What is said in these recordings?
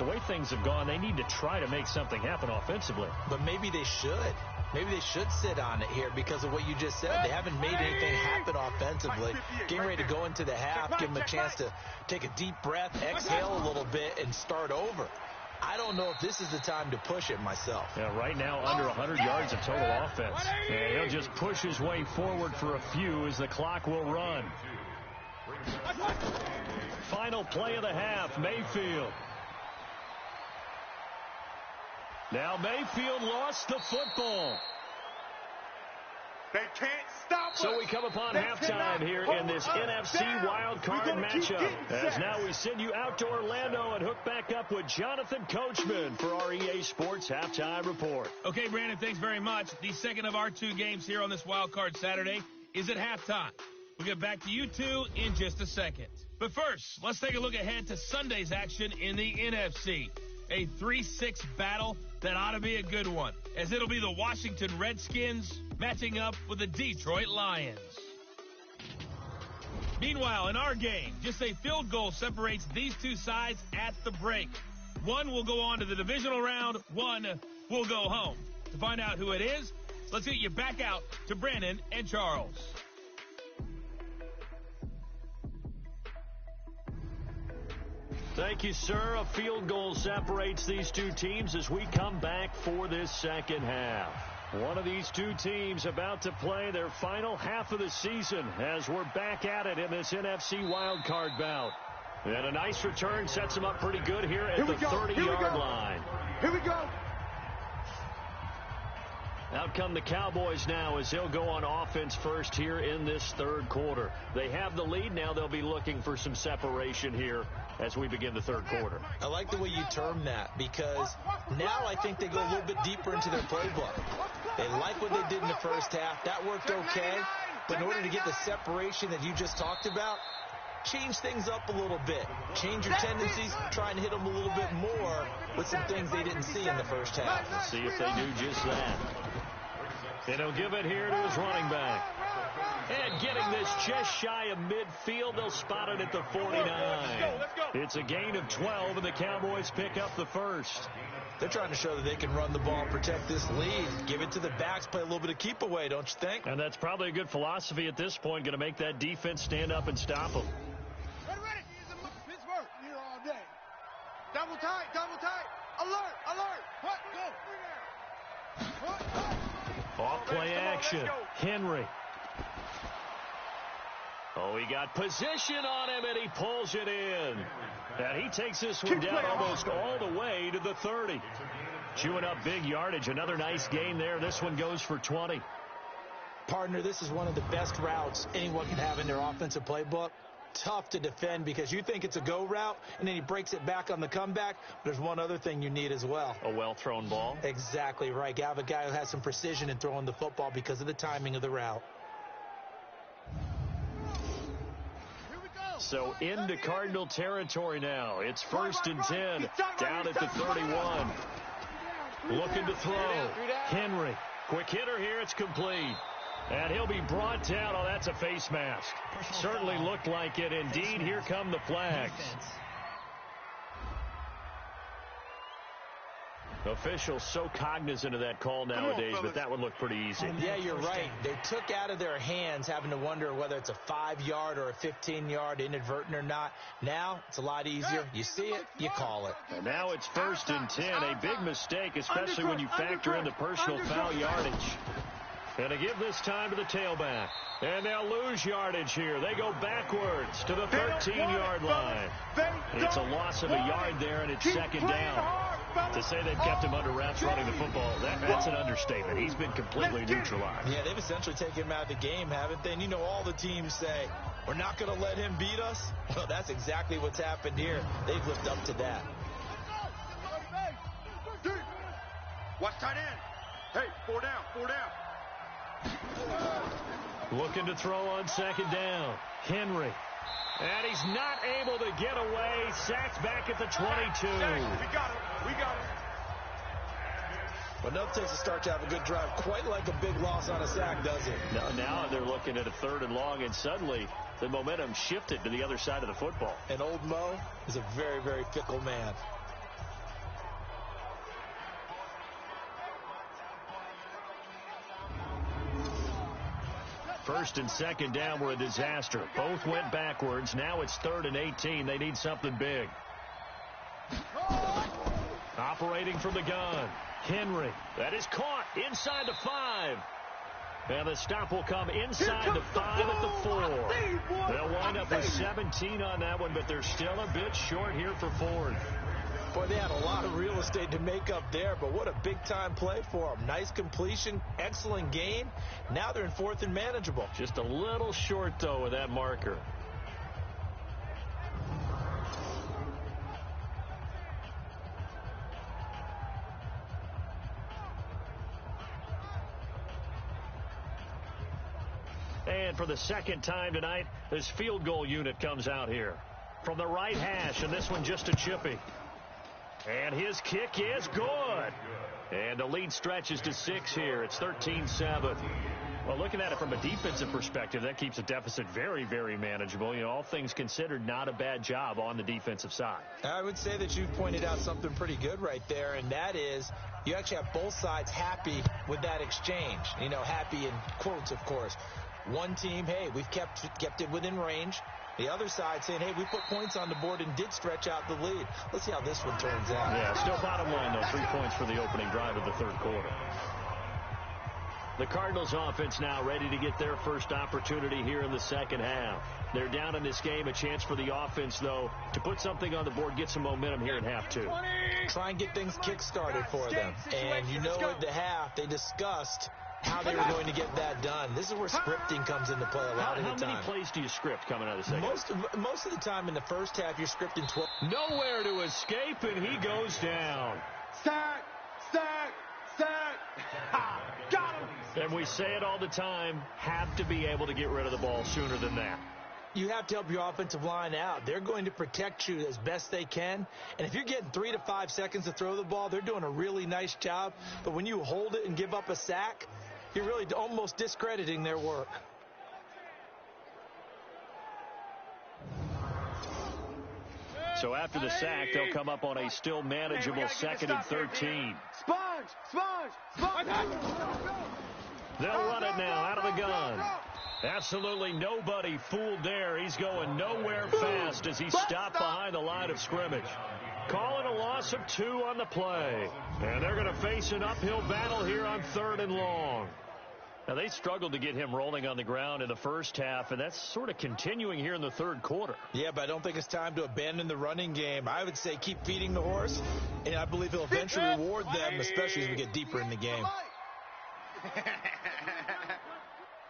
the way things have gone, they need to try to make something happen offensively. But maybe they should. Maybe they should sit on it here because of what you just said. They haven't made anything happen offensively. Getting ready to go into the half, give them a chance to take a deep breath, exhale a little bit, and start over. I don't know if this is the time to push it myself. Yeah, right now under 100 yards of total offense. And he'll just push his way forward for a few as the clock will run. Final play of the half, Mayfield. Now Mayfield lost the football. They can't stop us. So we come upon halftime here in this NFC wildcard matchup. As now we send you out to Orlando and hook back up with Jonathan Coachman for our EA Sports Halftime Report. Okay, Brandon, thanks very much. The second of our two games here on this wildcard Saturday is at halftime. We'll get back to you two in just a second. But first, let's take a look ahead to Sunday's action in the NFC. A 3-6 battle that ought to be a good one, as it'll be the Washington Redskins matching up with the Detroit Lions. Meanwhile, in our game, just a field goal separates these two sides at the break. One will go on to the divisional round, one will go home. To find out who it is, let's get you back out to Brandon and Charles. Thank you, sir. A field goal separates these two teams as we come back for this second half. One of these two teams about to play their final half of the season as we're back at it in this NFC wildcard bout. And a nice return sets them up pretty good here at the 30-yard line. Here we go. Out come the Cowboys now as they'll go on offense first here in this third quarter. They have the lead. Now they'll be looking for some separation here as we begin the third quarter. I like the way you term that because now I think they go a little bit deeper into their playbook. They like what they did in the first half. That worked okay. But in order to get the separation that you just talked about, change things up a little bit. Change your tendencies, try and hit them a little bit more with some things they didn't see in the first half. Let's see if they do just that. And he'll give it here to his running back. And getting this just shy of midfield, they'll spot it at the 49. It's a gain of 12, and the Cowboys pick up the first. They're trying to show that they can run the ball, protect this lead, give it to the backs, play a little bit of keep away, don't you think? And that's probably a good philosophy at this point, going to make that defense stand up and stop them. Ready. Pittsburgh here all day. Double tight. Alert. What? Go. Off play action. Henry. Oh, he got position on him, and he pulls it in. And he takes this one down almost all the way to the 30. Chewing up big yardage. Another nice gain there. This one goes for 20. Partner, this is one of the best routes anyone can have in their offensive playbook. Tough to defend because you think it's a go route, and then he breaks it back on the comeback. There's one other thing you need as well. A well-thrown ball. Exactly right. You have a guy who has some precision in throwing the football because of the timing of the route. So into Cardinal territory now. It's 1st and 10 down at the 31. Looking to throw. Henry. Quick hitter here. It's complete. And he'll be brought down. Oh, that's a face mask. Certainly looked like it. Indeed, here come the flags. Officials so cognizant of that call nowadays, but that one looked pretty easy. Yeah, you're right. They took out of their hands having to wonder whether it's a 5-yard or a 15-yard inadvertent or not. Now, it's a lot easier. You see it, you call it. And now it's 1st and 10. A big mistake, especially when you factor in the personal foul yardage. And to give this time to the tailback. And they'll lose yardage here. They go backwards to the 13-yard line. It's a loss of a yard there, and it's 2nd down. To say they've kept him under wraps running the football, that's an understatement. He's been completely neutralized. Yeah, they've essentially taken him out of the game, haven't they? And you know all the teams say, we're not going to let him beat us. Well, that's exactly what's happened here. They've lived up to that. Watch tight end. Hey, 4 down. Looking to throw on 2nd down. Henry. And he's not able to get away. Sacked back at the 22. We got it. But nothing takes a start to have a good drive. Quite like a big loss on a sack, does it? Now they're looking at a 3rd and long, and suddenly the momentum shifted to the other side of the football. And old Mo is a very, very fickle man. First and second down were a disaster. Both went backwards. Now it's 3rd and 18. They need something big. Operating from the gun. Henry. That is caught inside the 5. And the stop will come inside the 5 at the 4. They'll wind up with 17 on that one, but they're still a bit short here for 4th. Boy, they had a lot of real estate to make up there, but what a big-time play for them. Nice completion, excellent gain. Now they're in 4th and manageable. Just a little short, though, with that marker. And for the second time tonight, this field goal unit comes out here. From the right hash, and this one just a chippy. And his kick is good. And the lead stretches to 6 here. It's 13-7. Well, looking at it from a defensive perspective, that keeps the deficit very, very manageable. You know, all things considered, not a bad job on the defensive side. I would say that you've pointed out something pretty good right there, and that is you actually have both sides happy with that exchange. You know, happy in quotes, of course. One team, hey, we've kept it within range. The other side saying, hey, we put points on the board and did stretch out the lead. Let's see how this one turns out. Yeah, still bottom line, though, 3 points for the opening drive of the 3rd quarter. The Cardinals offense now ready to get their first opportunity here in the second half. They're down in this game. A chance for the offense, though, to put something on the board, get some momentum here in half 2. Try and get things kick-started for them. And you know at the half, they discussed how they were going to get that done. This is where scripting comes into play a lot of the time. How many plays do you script coming out of the second? Most of the time in the first half, you're scripting 12. Nowhere to escape, and he goes down. Sack! Sack! Sack! Got him! And we say it all the time, have to be able to get rid of the ball sooner than that. You have to help your offensive line out. They're going to protect you as best they can. And if you're getting 3 to 5 seconds to throw the ball, they're doing a really nice job. But when you hold it and give up a sack, you're really almost discrediting their work. So after the sack, they'll come up on a still manageable 2nd and 13. Sponge! They'll run it now out of the gun. Absolutely nobody fooled there. He's going nowhere fast as he's stopped behind the line of scrimmage. Calling a loss of 2 on the play. And they're going to face an uphill battle here on 3rd and long. Now, they struggled to get him rolling on the ground in the first half, and that's sort of continuing here in the 3rd quarter. Yeah, but I don't think it's time to abandon the running game. I would say keep feeding the horse, and I believe he'll eventually reward them, especially as we get deeper in the game.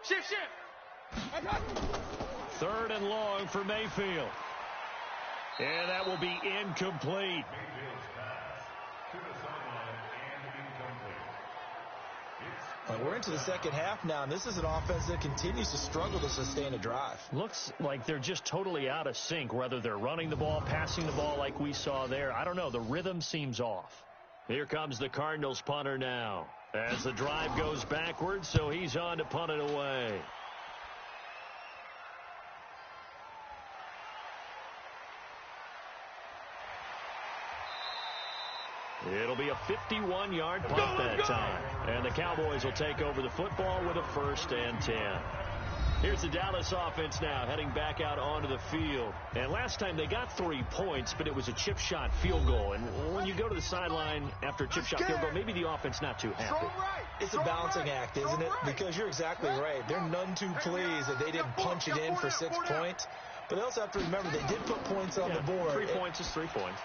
Shift! 3rd and long for Mayfield. And that will be incomplete. We're into the second half now, and this is an offense that continues to struggle to sustain a drive. Looks like they're just totally out of sync, whether they're running the ball, passing the ball like we saw there. I don't know. The rhythm seems off. Here comes the Cardinals punter now as the drive goes backwards, so he's on to punt it away. It'll be a 51-yard punt that time. And the Cowboys will take over the football with a 1st and 10. Here's the Dallas offense now heading back out onto the field. And last time they got 3 points, but it was a chip shot field goal. And when you go to the sideline after a chip shot field goal, maybe the offense not too happy. It's a balancing act, isn't it? Because you're exactly right. They're none too pleased that they didn't punch it in for 6 points. But they also have to remember they did put points on the board. 3 points is 3 points.